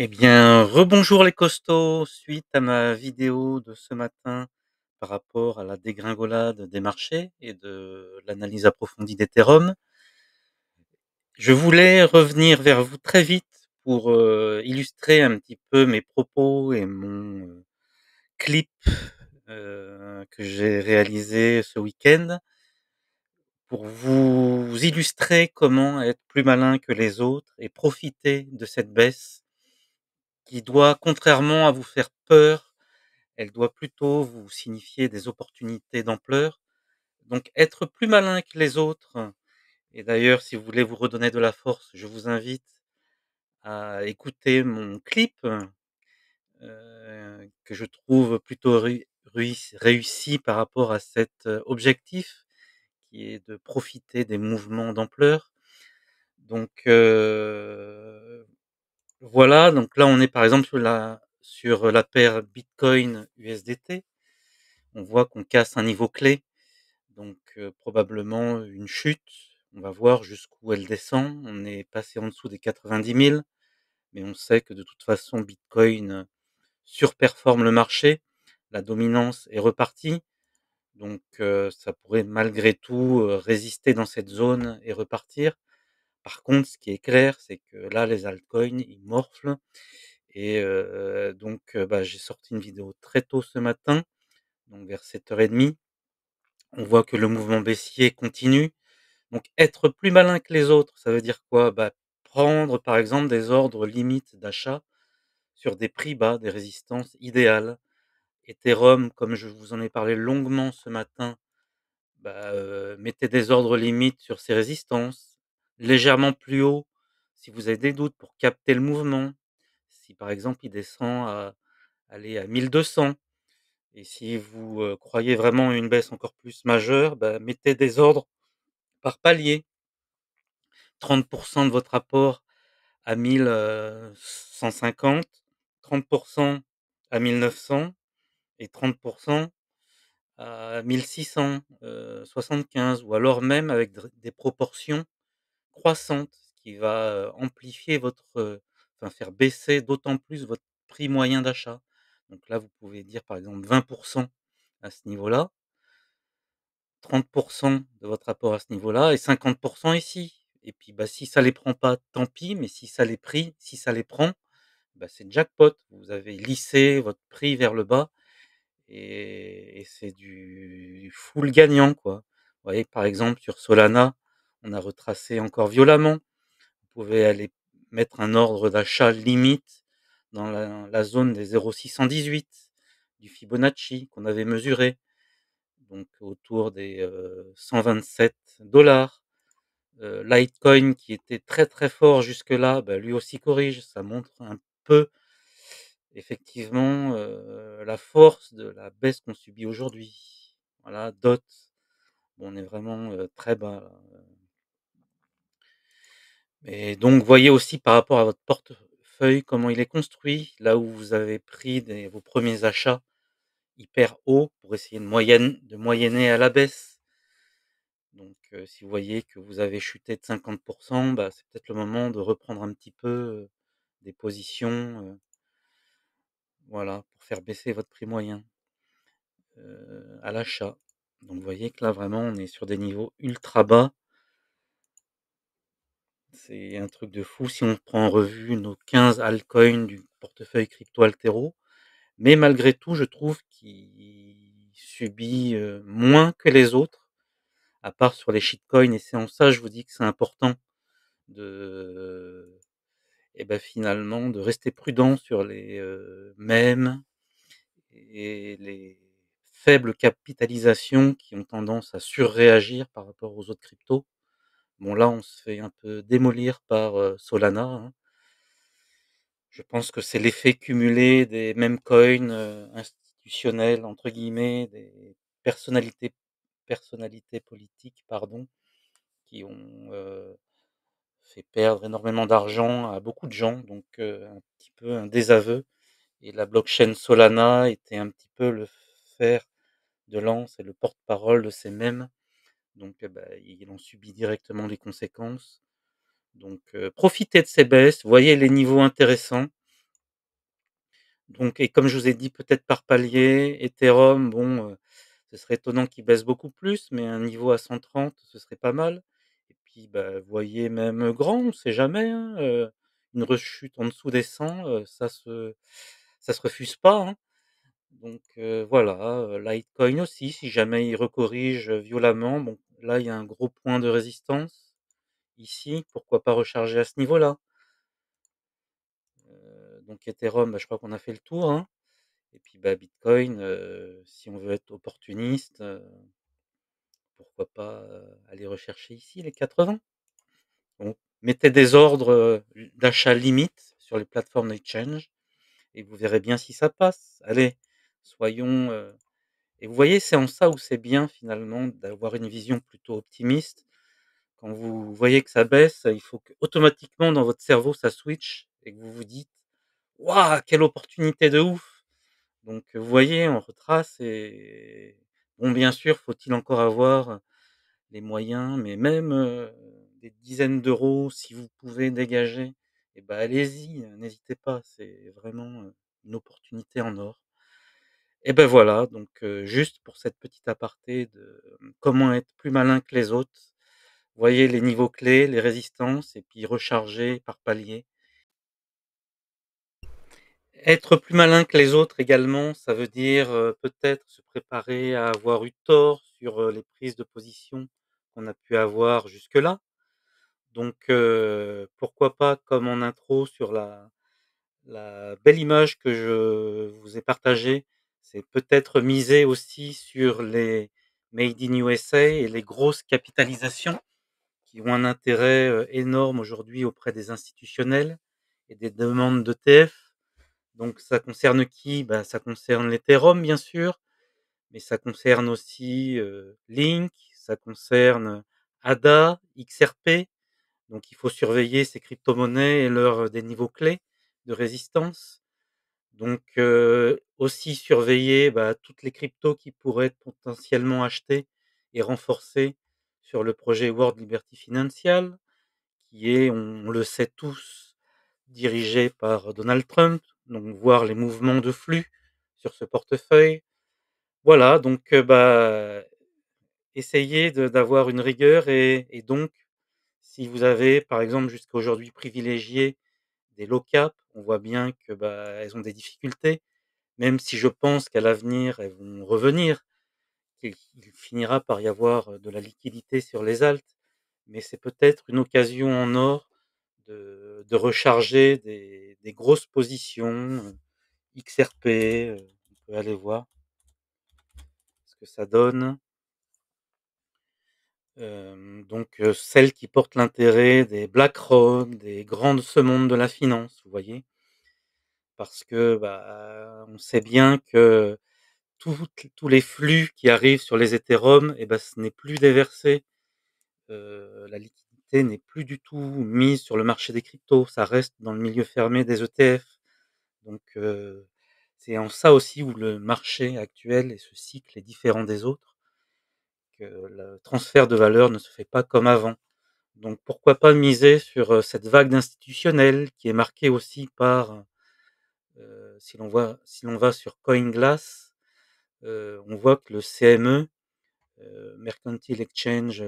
Eh bien, rebonjour les costauds. Suite à ma vidéo de ce matin par rapport à la dégringolade des marchés et de l'analyse approfondie d'Ethereum, je voulais revenir vers vous très vite pour illustrer un petit peu mes propos et mon clip que j'ai réalisé ce week-end pour vous illustrer comment être plus malin que les autres et profiter de cette baisse qui doit, contrairement à vous faire peur, elle doit plutôt vous signifier des opportunités d'ampleur. Donc être plus malin que les autres, et d'ailleurs si vous voulez vous redonner de la force, je vous invite à écouter mon clip, que je trouve plutôt réussi par rapport à cet, objectif qui est de profiter des mouvements d'ampleur. Donc voilà, donc là on est par exemple sur la paire Bitcoin USDT. On voit qu'on casse un niveau clé, donc probablement une chute. On va voir jusqu'où elle descend. On est passé en dessous des 90 000, mais on sait que de toute façon Bitcoin surperforme le marché. La dominance est repartie, donc ça pourrait malgré tout, résister dans cette zone et repartir. Par contre, ce qui est clair, c'est que là, les altcoins, ils morflent et donc bah, j'ai sorti une vidéo très tôt ce matin, donc vers 7h30. On voit que le mouvement baissier continue. Donc être plus malin que les autres, ça veut dire quoi? Bah, prendre par exemple des ordres limites d'achat sur des prix bas, des résistances idéales. Ethereum, comme je vous en ai parlé longuement ce matin, bah, mettez des ordres limites sur ces résistances, légèrement plus haut si vous avez des doutes pour capter le mouvement. Si par exemple il descend à aller à 1200 et si vous, croyez vraiment à une baisse encore plus majeure, bah, mettez des ordres par palier. 30 de votre apport à 1 150, 30 à 1 900 et 30 à 1 675, ou alors même avec des proportions croissantes, ce qui va, amplifier votre, enfin faire baisser d'autant plus votre prix moyen d'achat. Donc là, vous pouvez dire par exemple 20 à ce niveau-là, 30 de votre apport à ce niveau-là et 50 ici. Et puis, bah, si ça les prend pas, tant pis, mais si ça les prend, bah, c'est jackpot. Vous avez lissé votre prix vers le bas et c'est du full gagnant, quoi. Vous voyez, par exemple, sur Solana, on a retracé encore violemment. Vous pouvez aller mettre un ordre d'achat limite dans la zone des 0,618 du Fibonacci qu'on avait mesuré, donc autour des 127 $. Litecoin qui était très, très fort jusque-là, bah, lui aussi corrige. Ça montre un peu effectivement, la force de la baisse qu'on subit aujourd'hui. Voilà, DOT, bon, on est vraiment, très bas là, et donc voyez aussi par rapport à votre portefeuille comment il est construit. Là où vous avez pris vos premiers achats hyper hauts pour essayer de moyenner à la baisse. Donc si vous voyez que vous avez chuté de 50, bah, c'est peut-être le moment de reprendre un petit peu, des positions, voilà, pour faire baisser votre prix moyen, à l'achat. Donc vous voyez que là vraiment on est sur des niveaux ultra bas. C'est un truc de fou si on prend en revue nos 15 altcoins du portefeuille crypto Altero. Mais malgré tout, je trouve qu'il subit, moins que les autres, à part sur les shitcoins, et c'est en ça je vous dis que c'est important de et bah, finalement de rester prudent sur les, mèmes et les faibles capitalisations qui ont tendance à surréagir par rapport aux autres cryptos. Bon là, on se fait un peu démolir par, Solana, hein. Je pense que c'est l'effet cumulé des mêmes coins, «institutionnels» entre guillemets, des personnalités politiques, pardon, qui ont, fait perdre énormément d'argent à beaucoup de gens, donc un petit peu un désaveu, et la blockchain Solana était un petit peu le fer de lance et le porte-parole de ces mêmes, donc bah, ils en subit directement les conséquences. Donc profitez de ces baisses, voyez les niveaux intéressants. Donc et comme je vous ai dit, peut-être par palier, Ethereum, bon, ce serait étonnant qu'il baisse beaucoup plus, mais un niveau à 130, ce serait pas mal. Et puis, bah, voyez même grand, on sait jamais, hein, une rechute en dessous des 100, ça se refuse pas, hein. Donc voilà, Litecoin aussi, si jamais il recorrige, violemment, bon, là, il y a un gros point de résistance ici, pourquoi pas recharger à ce niveau-là? Donc Ethereum, bah, je crois qu'on a fait le tour, hein. Et puis, bah, Bitcoin, si on veut être opportuniste, pourquoi pas, aller rechercher ici les 80? Donc mettez des ordres, d'achat limite sur les plateformes d'exchange et vous verrez bien si ça passe. Allez, soyons, et vous voyez, c'est en ça où c'est bien finalement d'avoir une vision plutôt optimiste. Quand vous voyez que ça baisse, il faut qu'automatiquement dans votre cerveau ça switch et que vous vous dites: «Waouh, quelle opportunité de ouf!» Donc, vous voyez, on retrace et bon, bien sûr, faut-il encore avoir les moyens, mais même, des dizaines d'euros, si vous pouvez dégager et ben allez-y, n'hésitez pas, c'est vraiment, une opportunité en or. Et ben voilà, donc, juste pour cette petite aparté de, comment être plus malin que les autres. Voyez les niveaux clés, les résistances et puis recharger par palier. Être plus malin que les autres également, ça veut dire, peut-être se préparer à avoir eu tort sur, les prises de position qu'on a pu avoir jusque-là. Donc, pourquoi pas, comme en intro sur la belle image que je vous ai partagée, c'est peut-être miser aussi sur les made in USA et les grosses capitalisations qui ont un intérêt, énorme aujourd'hui auprès des institutionnels et des demandes d'ETF. Donc ça concerne qui? Bah, ça concerne l'Ethereum bien sûr, mais ça concerne aussi, Link, ça concerne ADA, XRP. Donc il faut surveiller ces cryptomonnaies et leurs, des niveaux clés de résistance. Donc aussi surveiller, bah, toutes les cryptos qui pourraient être potentiellement achetées et renforcées sur le projet World Liberty Financial, qui est, on le sait tous, dirigé par Donald Trump, donc voir les mouvements de flux sur ce portefeuille. Voilà, donc bah, essayez d'avoir une rigueur et donc si vous avez, par exemple, jusqu'à aujourd'hui privilégié des low cap, on voit bien que, bah, elles ont des difficultés, même si je pense qu'à l'avenir, elles vont revenir, qu'il finira par y avoir, de la liquidité sur les alts. Mais c'est peut-être une occasion en or de recharger des grosses positions, XRP, on peut aller voir ce que ça donne. Donc, celles qui portent l'intérêt des BlackRock, des grands de ce monde de la finance, vous voyez? Parce que, bah, on sait bien que tous les flux qui arrivent sur les Ethereum et bah, ce n'est plus déversé, la liquidité n'est plus du tout mise sur le marché des cryptos, ça reste dans le milieu fermé des ETF. Donc, c'est en ça aussi où le marché actuel et ce cycle est différent des autres, que le transfert de valeur ne se fait pas comme avant. Donc pourquoi pas miser sur, cette vague d'institutionnels qui est marquée aussi par, si l'on va sur CoinGlass, on voit que le CME, Mercantile Exchange,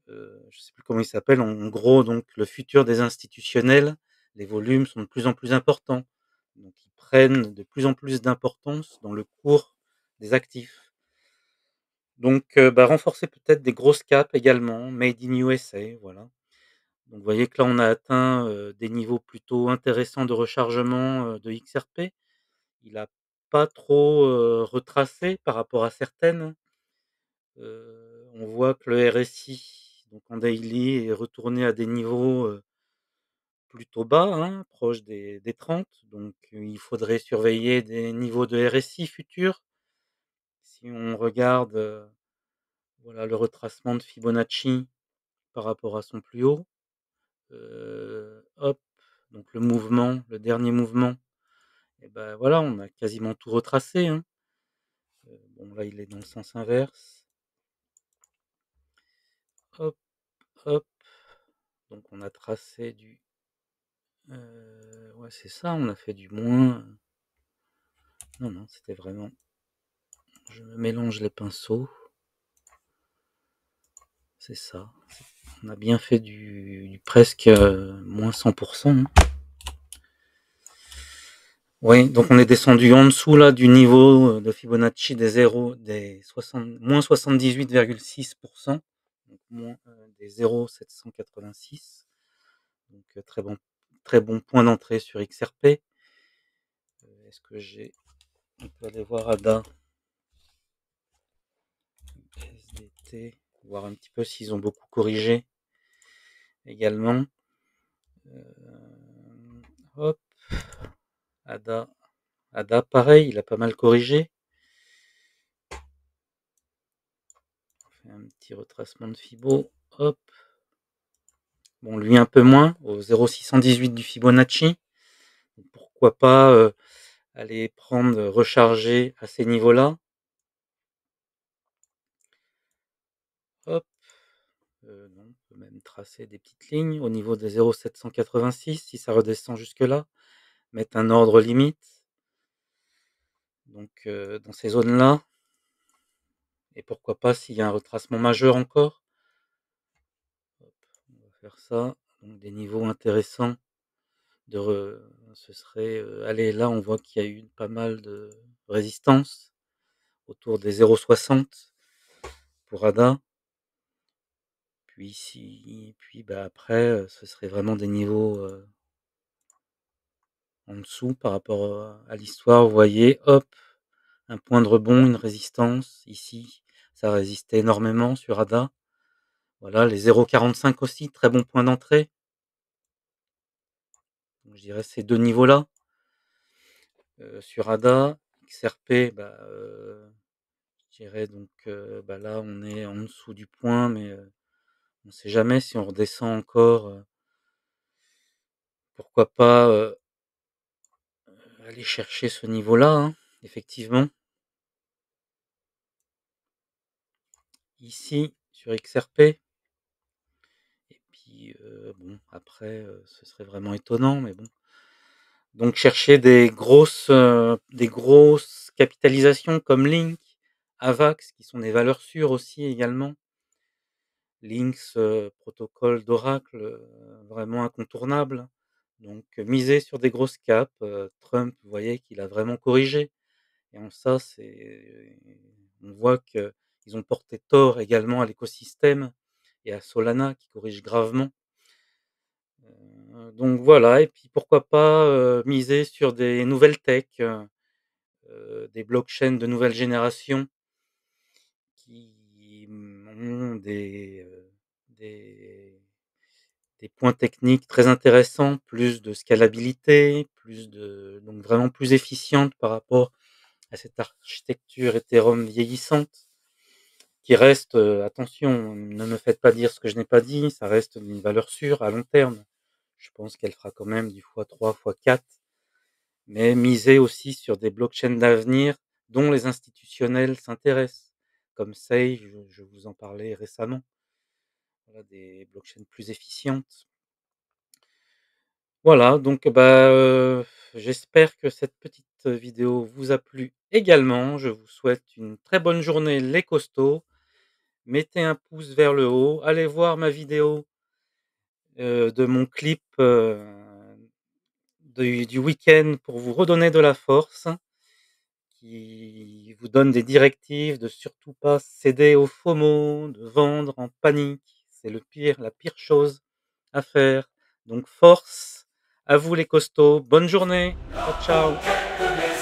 je ne sais plus comment il s'appelle, en gros donc le futur des institutionnels, les volumes sont de plus en plus importants. Donc ils prennent de plus en plus d'importance dans le cours des actifs. Donc, bah, renforcer peut-être des grosses capes également, made in USA, voilà. Donc vous voyez que là on a atteint, des niveaux plutôt intéressants de rechargement, de XRP. Il a pas trop, retracé par rapport à certaines. On voit que le RSI, donc en daily, est retourné à des niveaux, plutôt bas, hein, proches des 30. Donc, il faudrait surveiller des niveaux de RSI futurs. Si on regarde, voilà le retracement de Fibonacci par rapport à son plus haut, hop, donc le dernier mouvement et ben voilà, on a quasiment tout retracé, hein. Bon là, il est dans le sens inverse. Hop, hop, donc on a tracé du, ouais, c'est ça, on a fait du moins. Non, non, c'était vraiment... Je me mélange les pinceaux. C'est ça. On a bien fait du presque moins 100%. Hein. Oui, donc on est descendu en dessous là du niveau de Fibonacci des 0, des 60, moins 78,6%, donc moins des 0,786. Donc très bon point d'entrée sur XRP. Est-ce que on peut aller voir ADA, SDT, voir un petit peu s'ils ont beaucoup corrigé également. Hop, ADA, pareil, il a pas mal corrigé. On fait un petit retracement de Fibo. Hop. Bon, lui un peu moins, au 0,618 du Fibonacci. Pourquoi pas aller prendre, recharger à ces niveaux-là. Hop. Non, on peut même tracer des petites lignes au niveau des 0,786 si ça redescend jusque-là. Mettre un ordre limite. Donc dans ces zones-là. Et pourquoi pas s'il y a un retracement majeur encore. Hop, on va faire ça. Donc des niveaux intéressants. Ce serait... allez, là on voit qu'il y a eu pas mal de résistance. Autour des 0,60 pour ADA. Puis bah après, ce serait vraiment des niveaux en dessous par rapport à l'histoire. Vous voyez, hop, un point de rebond, une résistance. Ici, ça résistait énormément sur ADA. Voilà, les 0,45 aussi, très bon point d'entrée. Je dirais ces deux niveaux-là. Sur ADA, XRP, bah, je dirais donc bah là on est en dessous du point, mais on ne sait jamais si on redescend encore. Pourquoi pas aller chercher ce niveau-là, hein, effectivement. Ici, sur XRP. Et puis, bon, après, ce serait vraiment étonnant, mais bon. Donc, chercher des grosses capitalisations comme Link, Avax, qui sont des valeurs sûres aussi également. Lynx, protocole d'Oracle, vraiment incontournable. Donc, miser sur des grosses caps. Trump, vous voyez qu'il a vraiment corrigé. Et en ça, on voit qu'ils ont porté tort également à l'écosystème et à Solana qui corrige gravement. Donc voilà, et puis pourquoi pas miser sur des nouvelles tech, des blockchains de nouvelle génération qui ont des points techniques très intéressants, plus de scalabilité, donc vraiment plus efficiente par rapport à cette architecture Ethereum vieillissante, qui reste, attention, ne me faites pas dire ce que je n'ai pas dit, ça reste une valeur sûre à long terme. Je pense qu'elle fera quand même du x3, x4, mais miser aussi sur des blockchains d'avenir dont les institutionnels s'intéressent, comme Sage, je vous en parlais récemment. Voilà, des blockchains plus efficientes. Voilà, donc bah, j'espère que cette petite vidéo vous a plu également. Je vous souhaite une très bonne journée les costauds. Mettez un pouce vers le haut, allez voir ma vidéo, de mon clip, du week-end pour vous redonner de la force, qui vous donne des directives de surtout pas céder au FOMO, de vendre en panique. C'est la pire chose à faire. Donc force à vous les costauds, bonne journée, ciao ciao.